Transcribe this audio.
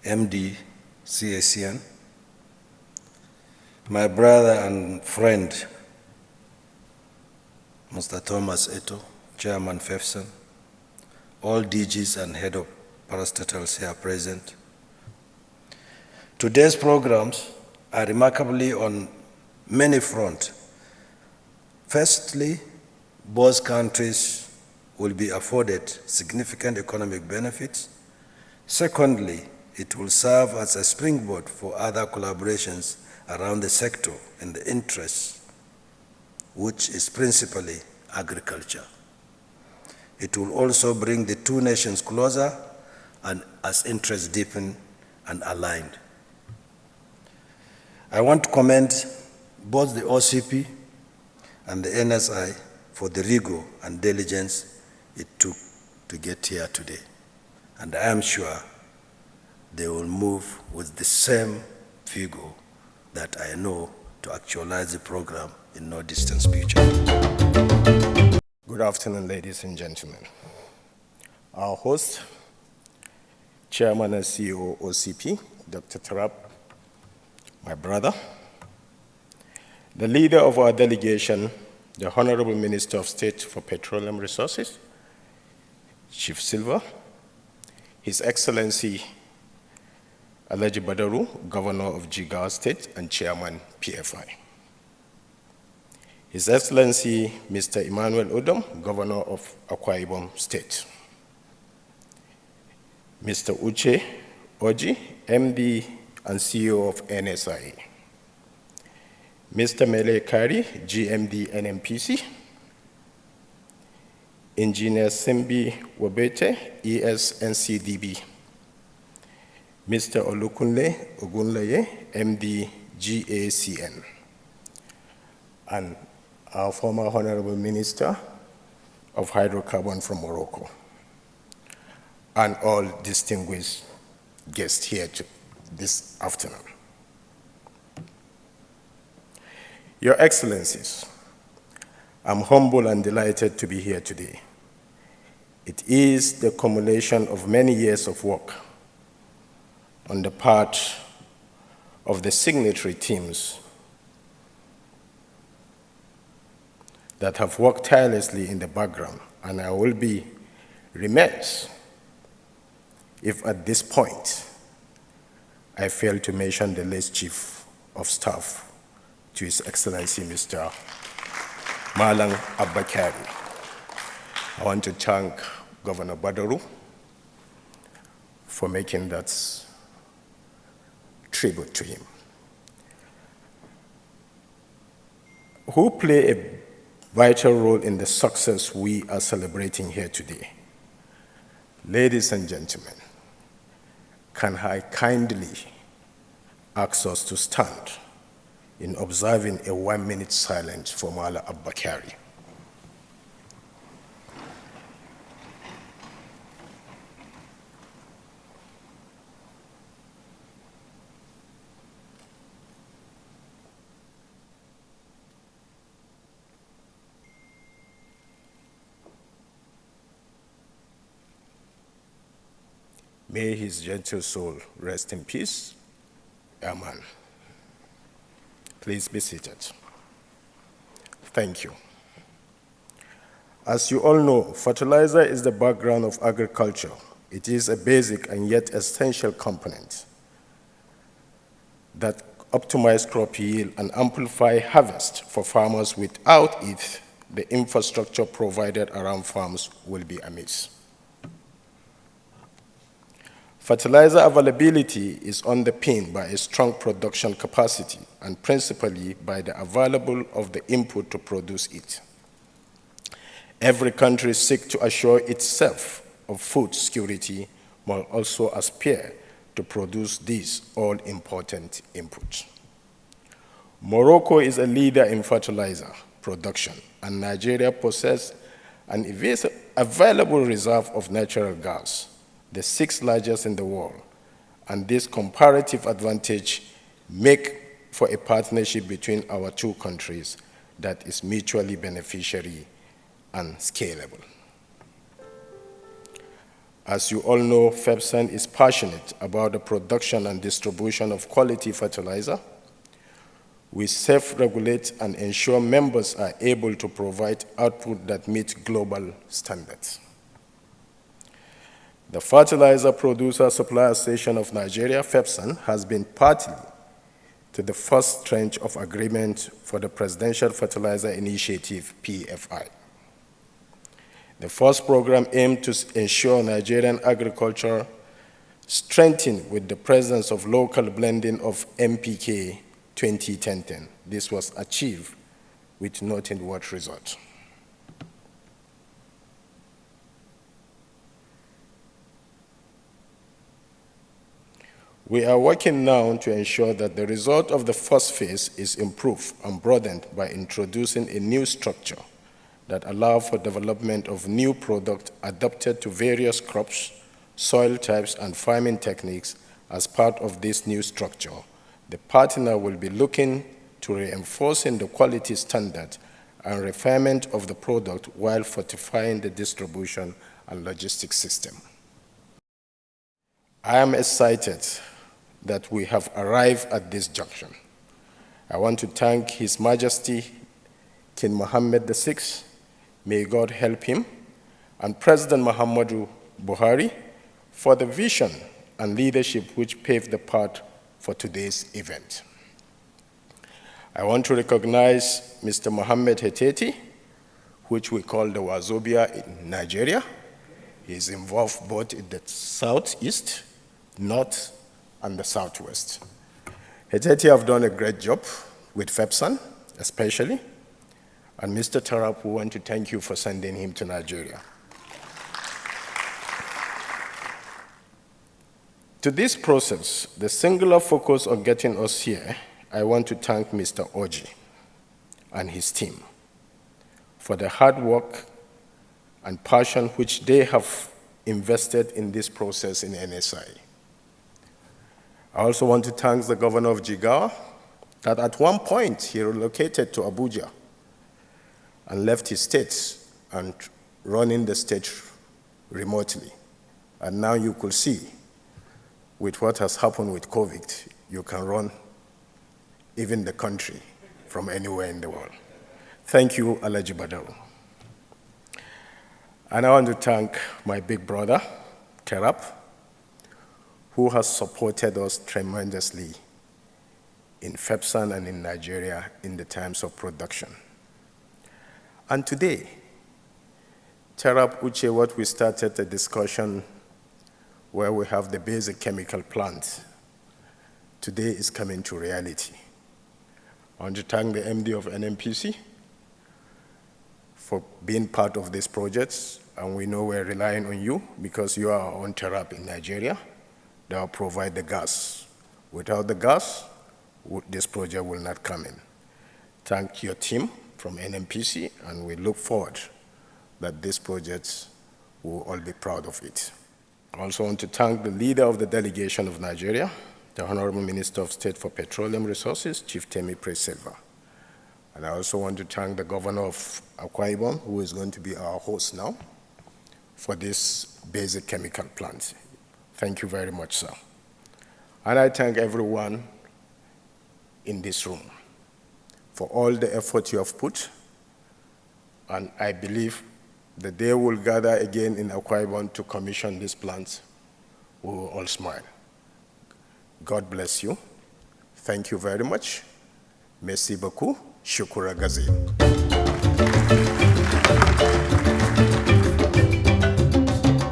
MD, CACN, my brother and friend, Mr. Thomas Eto, Chairman FEPSAN, all DGs and head of parastatals here present. Today's programs are remarkably on many fronts. Firstly, both countries will be afforded significant economic benefits. Secondly, it will serve as a springboard for other collaborations around the sector in the interest, which is principally agriculture. It will also bring the two nations closer and as interests deepen and aligned. I want to commend both the OCP and the NSI for the rigor and diligence it took to get here today. And I am sure they will move with the same vigor that I know to actualize the program in no distant future. Good afternoon, ladies and gentlemen. Our host, Chairman and CEO OCP, Dr. Tarab, my brother, the leader of our delegation, the Honorable Minister of State for Petroleum Resources, Chief Silva, His Excellency Alhaji Badaru, Governor of Jigawa State and Chairman PFI. His Excellency Mr. Emmanuel Odom, Governor of Akwa Ibom State. Mr. Uche Oji, MD and CEO of NSIA. Mr. Mele Kari, GMD NMPC. Engineer Simbi Wabete, ES-NCDB. Mr. Olukunle Ogunleye, MD GACN. And our former Honorable Minister of Hydrocarbon from Morocco. And all distinguished guests here this afternoon. Your Excellencies, I'm humble and delighted to be here today. It is the culmination of many years of work on the part of the signatory teams that have worked tirelessly in the background, and I will be remiss if at this point I fail to mention the late Chief of Staff to His Excellency Mr. Malang Abbakari. I want to thank Governor Badaru for making that tribute to him. Who play a vital role in the success we are celebrating here today. Ladies and gentlemen, can I kindly ask us to stand in observing a 1-minute silence for Mala Abbakari. May his gentle soul rest in peace. Amen. Please be seated. Thank you. As you all know, fertilizer is the background of agriculture. It is a basic and yet essential component that optimizes crop yield and amplify harvest for farmers. Without it, the infrastructure provided around farms will be amiss. Fertilizer availability is underpinned by a strong production capacity and principally by the availability of the input to produce it. Every country seeks to assure itself of food security while also aspire to produce these all-important inputs. Morocco is a leader in fertilizer production, and Nigeria possesses an available reserve of natural gas, the 6th largest in the world, and this comparative advantage make for a partnership between our two countries that is mutually beneficiary and scalable. As you all know, FEPSAN is passionate about the production and distribution of quality fertilizer. We self-regulate and ensure members are able to provide output that meets global standards. The Fertilizer Producer Supply Association of Nigeria, FEPSAN, has been party to the first tranche of agreement for the Presidential Fertilizer Initiative, PFI. The first program aimed to ensure Nigerian agriculture strengthened with the presence of local blending of NPK 2010. This was achieved with nothing what result. We are working now to ensure that the result of the first phase is improved and broadened by introducing a new structure that allows for development of new products adapted to various crops, soil types, and farming techniques. As part of this new structure, the partner will be looking to reinforcing the quality standard and refinement of the product while fortifying the distribution and logistics system. I am excited that we have arrived at this junction. I want to thank His Majesty King Mohammed VI, may God help him, and President Muhammadu Buhari for the vision and leadership which paved the path for today's event. I want to recognize Mr. Mohammed Heteti, which we call the Wazobia in Nigeria. He is involved both in the southeast, north, and the southwest. Heteti have done a great job with FEPSAN, especially. And Mr. Tarap, we want to thank you for sending him to Nigeria. To this process, the singular focus on getting us here, I want to thank Mr. Oji and his team for the hard work and passion which they have invested in this process in NSIA. I also want to thank the governor of Jigawa that at one point he relocated to Abuja and left his state and running the state remotely. And now you could see with what has happened with COVID, you can run even the country from anywhere in the world. Thank you, Alhaji Badaru. And I want to thank my big brother, Terap, who has supported us tremendously in FEPSAN and in Nigeria in the times of production. And today, Terap Uche, what we started a discussion where we have the basic chemical plant, today is coming to reality. I want to thank the MD of NNPC for being part of this project, and we know we're relying on you because you are our own Terap in Nigeria that will provide the gas. Without the gas, this project will not come in. Thank your team from NNPC, and we look forward that this project will all be proud of it. I also want to thank the leader of the delegation of Nigeria, the Honorable Minister of State for Petroleum Resources, Chief Temi Pre-Silva. And I also want to thank the governor of Akwa Ibom, who is going to be our host now for this basic chemical plant. Thank you very much, sir. And I thank everyone in this room for all the effort you have put. And I believe the day we'll gather again in Akwa Ibom to commission this plant, we will all smile. God bless you. Thank you very much. Merci beaucoup. Shukura Gazin.